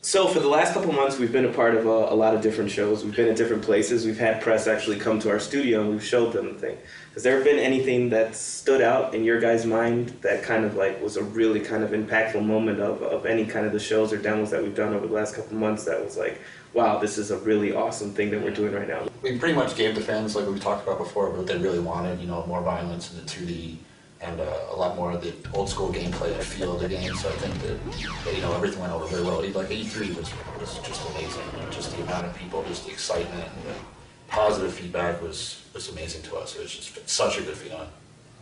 So for the last couple months, we've been a part of a lot of different shows. We've been at different places. We've had press actually come to our studio and we've showed them the thing. Has there been anything that stood out in your guys' mind that kind of like was a really kind of impactful moment of any kind of the shows or demos that we've done over the last couple months that was like, wow, this is a really awesome thing that we're doing right now? We pretty much gave the fans, like we talked about before, what they really wanted, you know, more violence in the 2D and a lot more of the old school gameplay and feel of the game. So I think that you know, everything went over very well. Like E3 was just amazing. You know, just the amount of people, just the excitement and the positive feedback was amazing to us. It was just such a good feeling.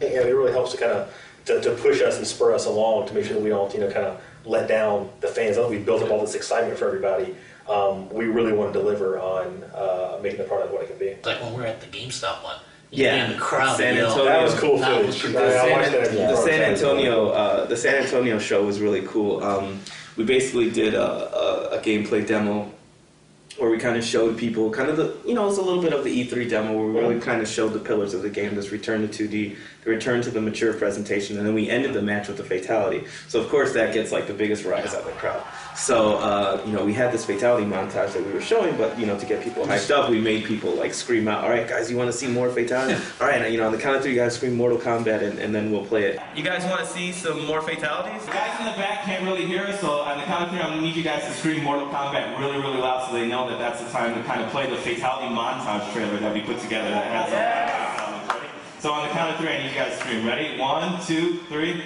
And it really helps to kind of to push us and spur us along to make sure that we don't, you know, kind of let down the fans. Now that we've built up all this excitement for everybody, we really want to deliver on making the product what it can be. Like when we were at the GameStop one. Yeah, the crowd. San Antonio. That was cool footage. The San Antonio show was really cool. We basically did a gameplay demo where we kind of showed people kind of the, you know, it's a little bit of the E3 demo where we really kind of showed the pillars of the game, this return to 2D, the return to the mature presentation, and then we ended the match with a fatality. So of course that gets like the biggest rise out of the crowd. So, you know, we had this fatality montage that we were showing, but, you know, to get people hyped up, we made people like scream out, all right, guys, you want to see more fatality? All right, you know, on the count of 3, you guys scream Mortal Kombat, and then we'll play it. You guys want to see some more fatalities? The guys in the back can't really hear us, so on the count of 3, I'm going to need you guys to scream Mortal Kombat really, really loud so they know that that's the time to kind of play the fatality montage trailer that we put together that has some fatalities. Ready? So on the count of 3, I need you guys to scream. Ready? 1, 2, 3.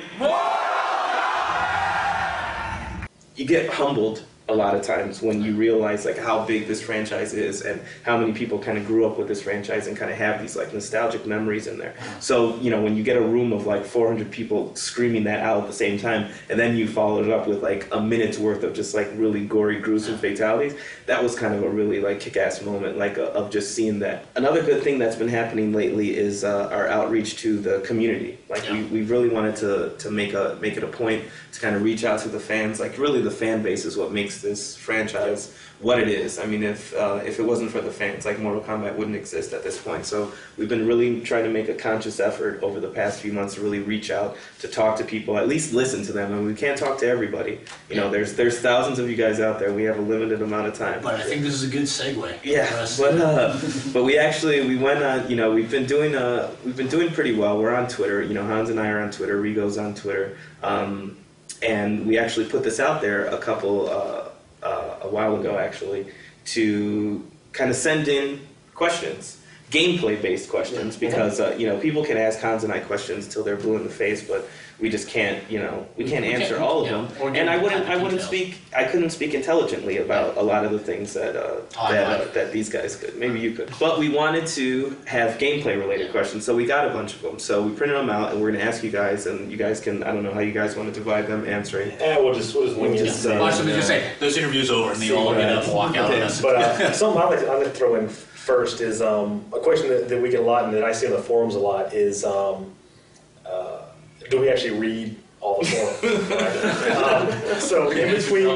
You get humbled a lot of times when you realize like how big this franchise is and how many people kind of grew up with this franchise and kind of have these like nostalgic memories in there. So, you know, when you get a room of like 400 people screaming that out at the same time, and then you follow it up with like a minute's worth of just like really gory, gruesome fatalities, that was kind of a really like kick-ass moment, like of just seeing that. Another good thing that's been happening lately is our outreach to the community. Like we really wanted to make it a point to kind of reach out to the fans. Like really the fan base is what makes this franchise what it is. I mean, if it wasn't for the fans, like Mortal Kombat wouldn't exist at this point. So we've been really trying to make a conscious effort over the past few months to really reach out, to talk to people, at least listen to them. And we can't talk to everybody. You know, there's thousands of you guys out there. We have a limited amount of time. But I think this is a good segue. Yeah, but we went on. You know, we've been doing pretty well. We're on Twitter. You know, Hans and I are on Twitter. Rigo's on Twitter. And we actually put this out there a while ago, actually, to kind of send in questions, gameplay-based questions, because you know, people can ask Hans and I questions till they're blue in the face, but we just can't, you know, we can't answer all of them. And I couldn't speak intelligently about a lot of the things that these guys could. Maybe you could. But we wanted to have gameplay-related questions, so we got a bunch of them. So we printed them out, and we're going to ask you guys, and you guys can, I don't know how you guys want to divide them, answering. Yeah, we'll just wing it. Just say, those interviews over, and they all get up and walk out on us. But something I'd like to throw in first is a question that we get a lot and that I see on the forums a lot is, do we actually read all the forums? So in between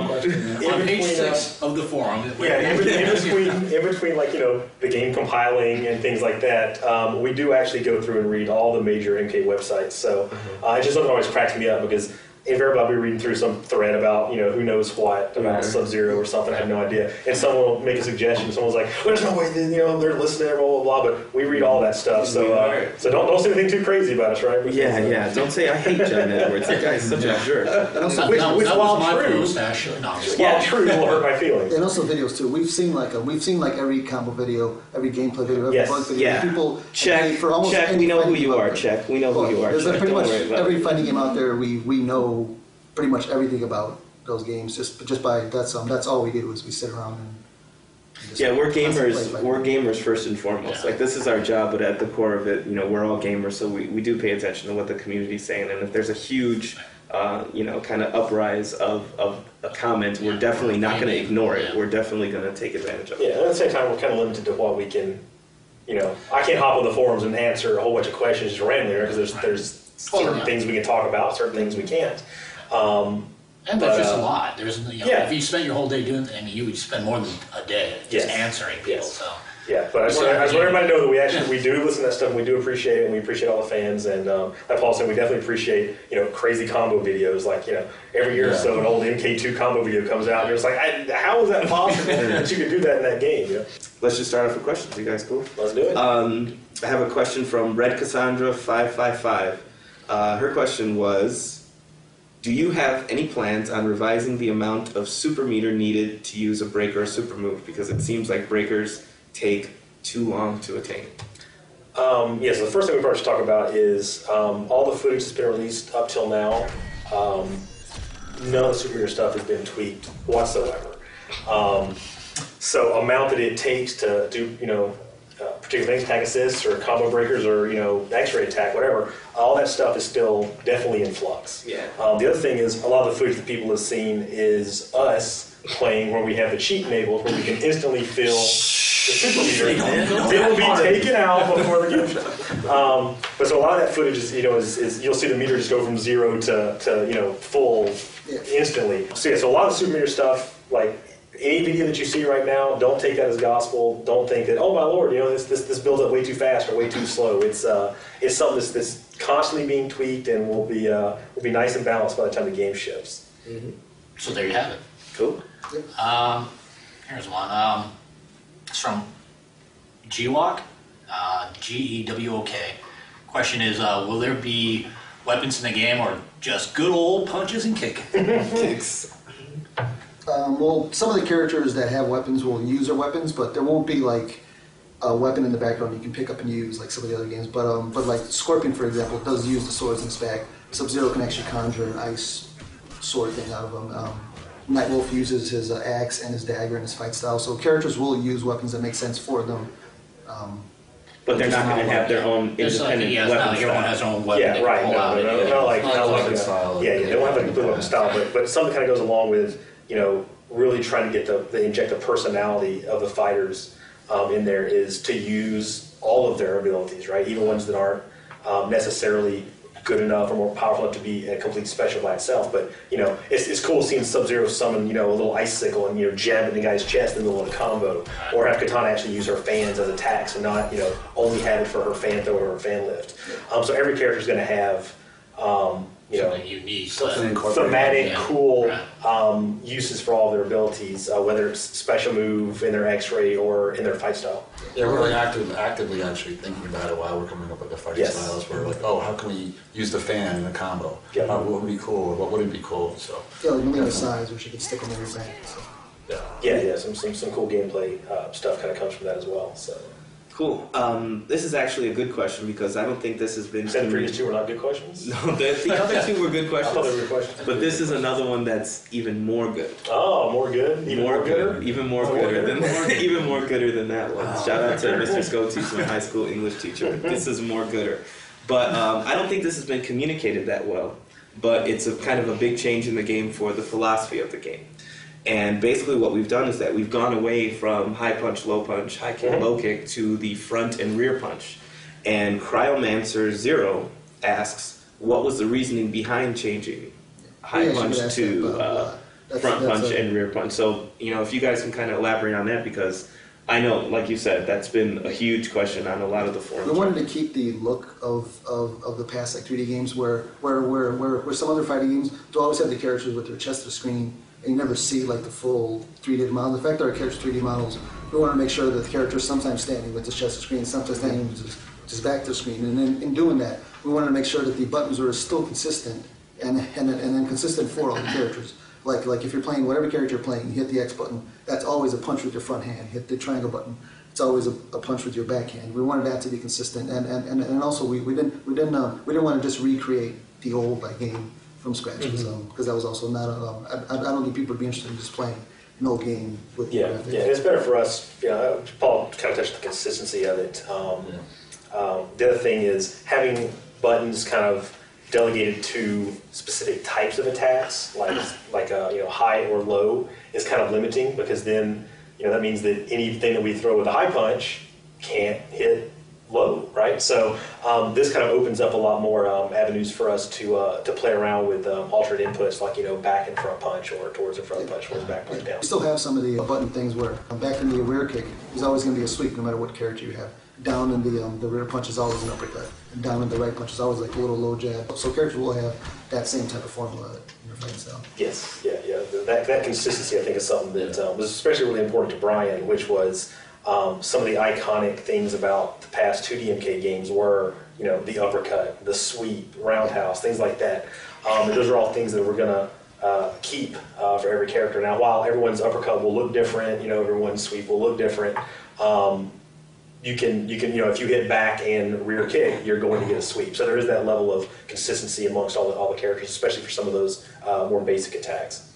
page 6 of the forum. in between like, you know, the game compiling and things like that, we do actually go through and read all the major MK websites. So it just doesn't always crack me up because invariably I'll be reading through some thread about, you know, who knows what, about Sub-Zero or something, I have no idea. And someone will make a suggestion, someone's like, well, there's no way, you know, they're listening, blah, blah, blah, but we read all that stuff, so don't say anything too crazy about us, right? Yeah, don't say I hate John Edwards, that guy's such a jerk. Which while true will hurt my feelings. And also videos too. We've seen like every combo video, every gameplay video, every bug video. Yeah. People check. We know who you are. Check. We know who you are. There's pretty much every fighting game out there. We know pretty much everything about those games. Just by that's all we did was we sit around and we're gamers. We're gamers first and foremost. Like this is our job, but at the core of it, you know, we're all gamers. So we do pay attention to what the community's saying, and if there's a huge you know, kind of uprise of a comment, we're definitely not going to ignore it. We're definitely going to take advantage of it. Yeah, and at the same time, we're kind of limited to what we can, you know, I can't hop on the forums and answer a whole bunch of questions just randomly, because there's certain things we can talk about, certain things we can't. And there's just a lot. There's, you know, if you spent your whole day doing it, I mean, you would spend more than a day just answering people. So Yeah, but I just want everybody to know that we do listen to that stuff, and we do appreciate it, and we appreciate all the fans, and like Paul said, we definitely appreciate, crazy combo videos, like, every year or so an old MK2 combo video comes out, and you're just like, how is that possible that you could do that in that game, Let's just start off with questions. You guys cool? Let's do it. I have a question from Red Cassandra 555. Her question was, do you have any plans on revising the amount of super meter needed to use a breaker or super move? Because it seems like breakers take too long to attain. So the first thing we probably should talk about is all the footage that's been released up till now. None of the super meter stuff has been tweaked whatsoever. So amount that it takes to do, particular things, tag assists or combo breakers or, X-ray attack, whatever, all that stuff is still definitely in flux. Yeah. The other thing is a lot of the footage that people have seen is us playing where we have the cheat enabled, where we can instantly fill the super meter. It will be taken out before the game. But so a lot of that footage is you'll see the meter just go from 0 to full instantly. So a lot of the super meter stuff, like any video that you see right now, don't take that as gospel. Don't think that, oh my lord, this builds up way too fast or way too slow. It's something that's constantly being tweaked and will be nice and balanced by the time the game ships. Mm-hmm. So there you have it. Cool. Here's one. It's from GWOK, GEWOK. Question is, will there be weapons in the game or just good old punches and kicks? Well, some of the characters that have weapons will use their weapons, but there won't be like a weapon in the background you can pick up and use like some of the other games. But like Scorpion, for example, does use the swords in his bag. Sub-Zero can actually conjure an ice sword thing out of him. Nightwolf uses his axe and his dagger in his fight style. So characters will use weapons that make sense for them. But they're not going to have their own independent weapon everyone has their own weapon. Yeah, right. Not like style. Yeah, they don't have like a complete weapon style, but something kind of goes along with really trying to get inject the personality of the fighters in there is to use all of their abilities, right? Even ones that aren't necessarily good enough or more powerful enough to be a complete special by itself. But it's cool seeing Sub-Zero summon a little icicle and jam it in the guy's chest in the middle of a combo, or have Katana actually use her fans as attacks and not only have it for her fan throw or her fan lift. So every character is going to have something unique, thematic, cool uses for all their abilities, whether it's special move in their X-ray or in their fight style. Yeah, we're actively actually thinking about it while we're coming up with the fighting styles. We're like, how can we use the fan in a combo? Yeah. What would be cool? Or what wouldn't be cool? So like Melina size, where she can stick them in her back. So. Yeah. Some cool gameplay stuff kind of comes from that as well. So. Cool. This is actually a good question because I don't think this has been... The previous two were not good questions? No, the other two were good questions. I thought they were questions. But this is another one that's even more good. Oh, more good? Even more gooder? Even more gooder than that one. Shout out to Mr. Scotes, my high school English teacher. This is more gooder. But I don't think this has been communicated that well. But it's a kind of a big change in the game for the philosophy of the game. And basically what we've done is that we've gone away from high punch, low punch, high kick, low kick to the front and rear punch. And Cryomancer Zero asks, what was the reasoning behind changing high punch to front punch and rear punch? So, if you guys can kind of elaborate on that, because I know, like you said, that's been a huge question on a lot of the forums. We wanted to keep the look of the past like 3D games where some other fighting games do always have the characters with their chest to screen. And you never see like the full 3D model. The fact that our characters 3D models, we want to make sure that the character is sometimes standing with his chest to screen, sometimes standing with his back to the screen. And then in doing that, we wanted to make sure that the buttons were still consistent and then consistent for all the characters. Like if you're playing whatever character you're playing, you hit the X button. That's always a punch with your front hand. Hit the triangle button. It's always a punch with your backhand. We wanted that to be consistent, and also we didn't want to just recreate the old game from scratch, because that was also not. I don't think people would be interested in just playing an old game with. Yeah. It's better for us. Paul kind of touched the consistency of it. The other thing is having buttons kind of delegated to specific types of attacks, like high or low, is kind of limiting, because then that means that anything that we throw with a high punch can't hit low, right? So this kind of opens up a lot more avenues for us to play around with alternate inputs, like back and front punch, or towards and front punch, towards back punch, down. We still have some of the button things where back in the rear kick is always going to be a sweep no matter what character you have. Down in the rear punch is always an uppercut, and down in the right punch is always like a little low jab. So characters will have that same type of formula in their fighting style. Yes, yeah. That consistency, I think, is something that was especially really important to Brian, which was some of the iconic things about the past 2D MK games were, the uppercut, the sweep, roundhouse, things like that. And those are all things that we're going to keep for every character. Now, while everyone's uppercut will look different, everyone's sweep will look different, you can, if you hit back and rear kick, you're going to get a sweep. So there is that level of consistency amongst all the characters, especially for some of those more basic attacks.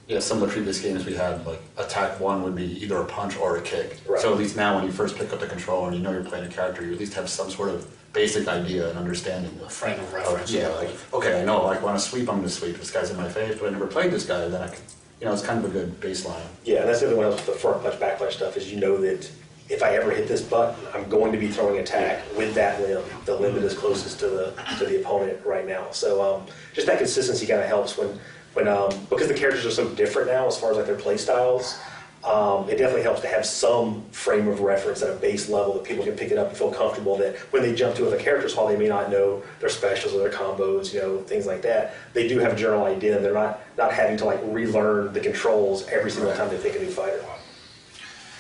Yeah, some of the previous games we had, like attack 1 would be either a punch or a kick. Right. So at least now when you first pick up the controller and you're playing a character, you at least have some sort of basic idea and understanding. A frame of reference. Yeah, like, okay, I know, like, when I sweep, I'm going to sweep. This guy's in my face, but I never played this guy, then I can, it's kind of a good baseline. Yeah, and that's the other one else with the front punch, back punch stuff, is that if I ever hit this button, I'm going to be throwing attack with that limb, the limb that is closest to the opponent right now. So just that consistency kind of helps when because the characters are so different now as far as like their play styles. It definitely helps to have some frame of reference at a base level that people can pick it up and feel comfortable that when they jump to other characters, while they may not know their specials or their combos, things like that, they do have a general idea and they're not having to like relearn the controls every single time they pick a new fighter.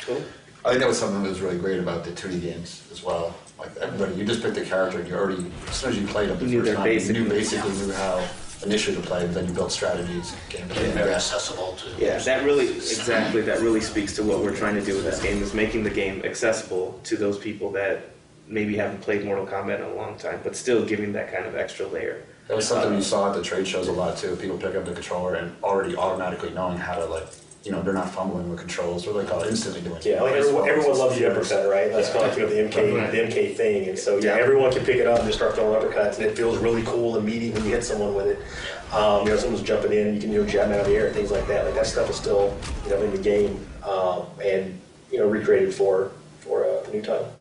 Cool. I think that was something that was really great about the 2D games as well. Like everybody, you just picked a character and you already, as soon as you played them the first time, you basically knew how initially to play, but then you build strategies, gameplay. Very accessible to. Yeah, that really speaks to what we're trying to do with this game, is making the game accessible to those people that maybe haven't played Mortal Kombat in a long time, but still giving that kind of extra layer. That was something you saw at the trade shows a lot too. People pick up the controller and already automatically knowing how to they're not fumbling with controls. They're like instantly doing it. Yeah, like everyone loves the uppercut, right? That's kind of like the MK thing. And so everyone can pick it up and just start throwing uppercuts, and it feels really cool and meaty when you hit someone with it. Someone's jumping in, you can jab out of the air and things like that. Like that stuff is still in the game and recreated for the new title.